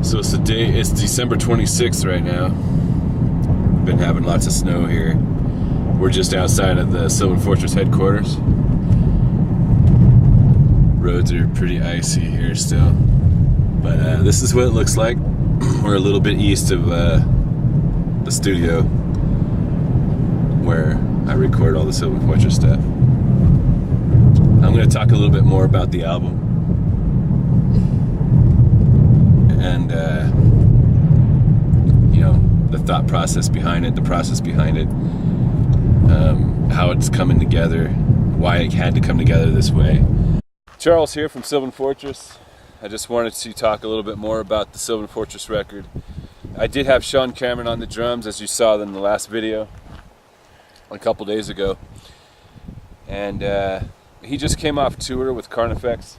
So it's December 26th right now. Been having lots of snow here. We're just outside of the Sylvan Fortress headquarters. Roads are pretty icy here still. But this is what it looks like. We're a little bit east of the studio where I record all the Sylvan Fortress stuff. I'm going to talk a little bit more about the album. And the thought process behind it, the process behind it, how it's coming together, why it had to come together this way. Charles here from Sylvan Fortress. I just wanted to talk a little bit more about the Sylvan Fortress record. I did have Sean Cameron on the drums, as you saw in the last video a couple days ago, and he just came off tour with Carnifex.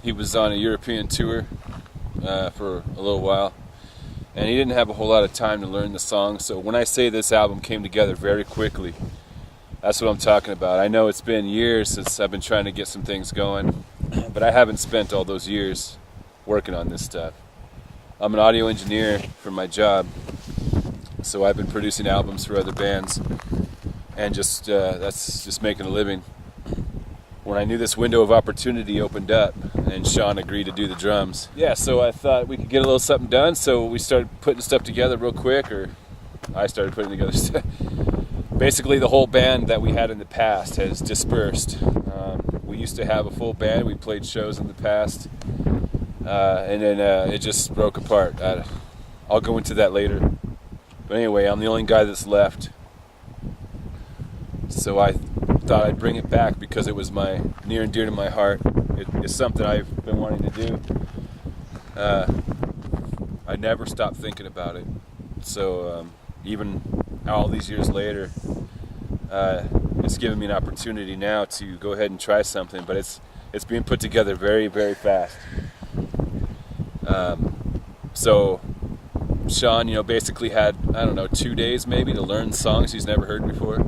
He was on a European tour for a little while, and he didn't have a whole lot of time to learn the songs. So when I say this album came together very quickly, that's what I'm talking about. I know it's been years since I've been trying to get some things going, but I haven't spent all those years working on this stuff. I'm an audio engineer for my job, so I've been producing albums for other bands, and that's just making a living. When I knew this window of opportunity opened up and Sean agreed to do the drums, so I thought we could get a little something done, so we started putting stuff together real quick, or I started putting together stuff. Basically the whole band that we had in the past has dispersed. We used to have a full band, we played shows in the past, and then it just broke apart. I'll go into that later. But anyway, I'm the only guy that's left. So I thought I'd bring it back because it was near and dear to my heart. It's something I've been wanting to do. I never stopped thinking about it. So even all these years later, it's given me an opportunity now to go ahead and try something, but it's being put together very, very fast. So Sean, basically had, 2 days maybe to learn songs he's never heard before.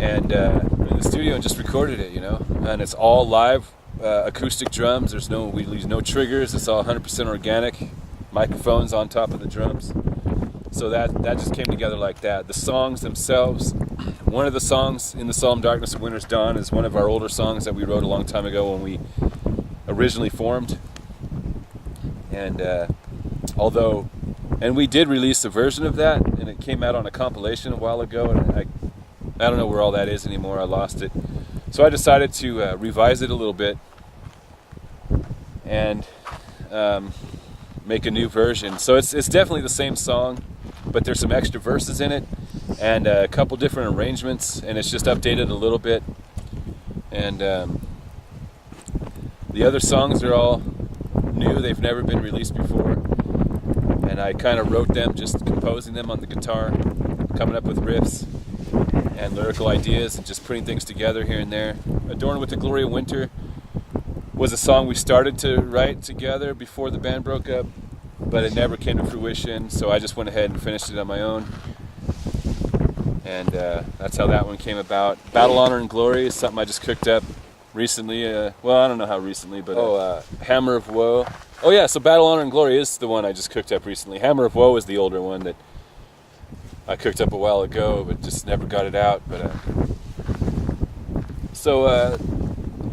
And in the studio and just recorded it, and it's all live, acoustic drums. We use no triggers. It's all 100% organic. Microphones on top of the drums. So that just came together like that. The songs themselves, one of the songs in the Solemn Darkness of Winter's Dawn is one of our older songs that we wrote a long time ago when we originally formed. And we did release a version of that, and it came out on a compilation a while ago, and I don't know where all that is anymore. I lost it. So I decided to revise it a little bit and make a new version. So it's definitely the same song, but there's some extra verses in it and a couple different arrangements, and it's just updated a little bit. And the other songs are all new. They've never been released before. And I kind of wrote them, just composing them on the guitar, coming up with riffs and lyrical ideas and just putting things together here and there. Adorned with the Glory of Winter was a song we started to write together before the band broke up, but it never came to fruition, so I just went ahead and finished it on my own. And that's how that one came about. Battle, Honor, and Glory is something I just cooked up recently. I don't know how recently, but Hammer of Woe. Oh yeah, so Battle, Honor, and Glory is the one I just cooked up recently. Hammer of Woe is the older one that I cooked up a while ago, but just never got it out. But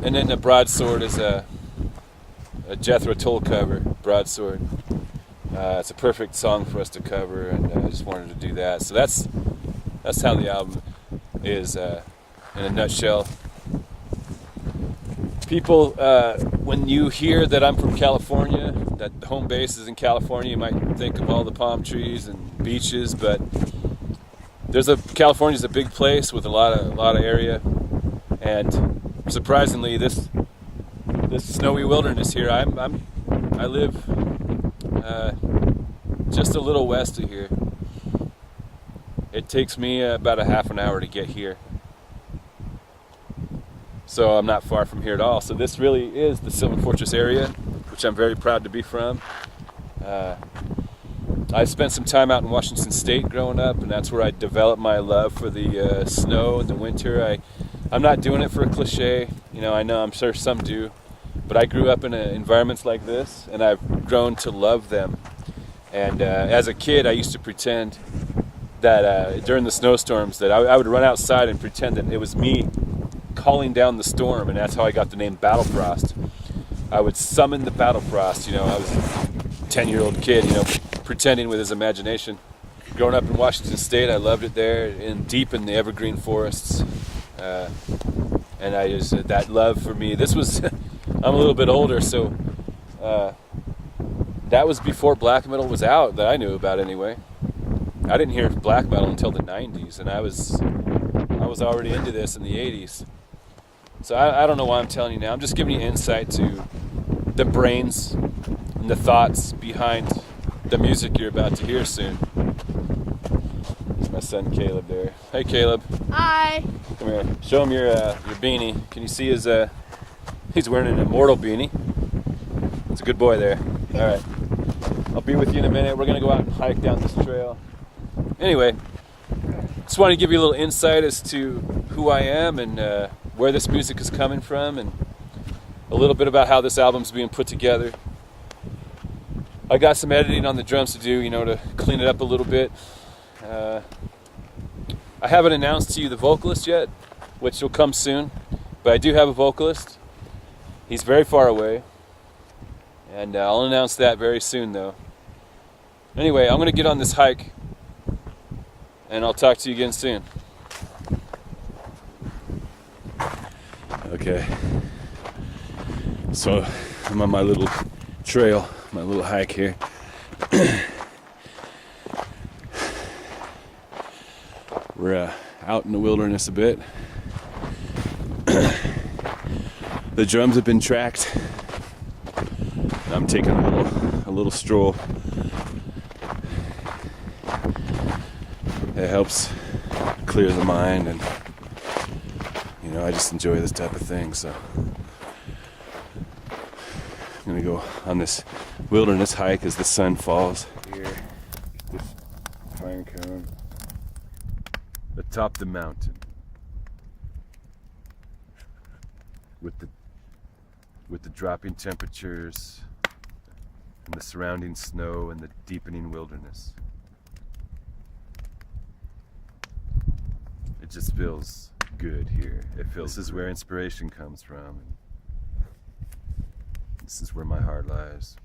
and then the Broadsword is a Jethro Tull cover. Broadsword. It's a perfect song for us to cover, and I just wanted to do that. So that's how the album is in a nutshell. People, when you hear that I'm from California, that the home base is in California, you might think of all the palm trees and beaches, but California's a big place with a lot of area, and surprisingly, this snowy wilderness here, I live just a little west of here. It takes me about a half an hour to get here. So I'm not far from here at all. So this really is the Sylvan Fortress area, which I'm very proud to be from. I spent some time out in Washington State growing up, and that's where I developed my love for the snow and the winter. I'm not doing it for a cliche. I know I'm sure some do. But I grew up in environments like this, and I've grown to love them. And as a kid, I used to pretend that during the snowstorms that I would run outside and pretend that it was me calling down the storm, and that's how I got the name Battle Frost. I would summon the Battle Frost. I was a 10-year-old kid, pretending with his imagination. Growing up in Washington State, I loved it there, deep in the evergreen forests. And I just, that love for me, this was, I'm a little bit older, so that was before black metal was out, that I knew about anyway. I didn't hear black metal until the 90s, and I was already into this in the 80s. So I don't know why I'm telling you now. I'm just giving you insight to the brains and the thoughts behind the music you're about to hear soon. There's my son Caleb there. Hey Caleb. Hi. Come here. Show him your beanie. Can you see his? He's wearing an Immortal beanie. It's a good boy there. All right. I'll be with you in a minute. We're gonna go out and hike down this trail. Anyway, just want to give you a little insight as to who I am and where this music is coming from, and a little bit about how this album's being put together. I got some editing on the drums to do, to clean it up a little bit. I haven't announced to you the vocalist yet, which will come soon, but I do have a vocalist. He's very far away, and I'll announce that very soon though. Anyway, I'm going to get on this hike, and I'll talk to you again soon. Okay, so I'm on my little trail, my little hike here. We're out in the wilderness a bit. The drums have been tracked. I'm taking a little stroll. It helps clear the mind, and I just enjoy this type of thing. So I'm gonna go on this wilderness hike as the sun falls. Here, this pine cone atop the mountain, with the dropping temperatures and the surrounding snow and the deepening wilderness. It just feels good here. This is where inspiration comes from. This is where my heart lies.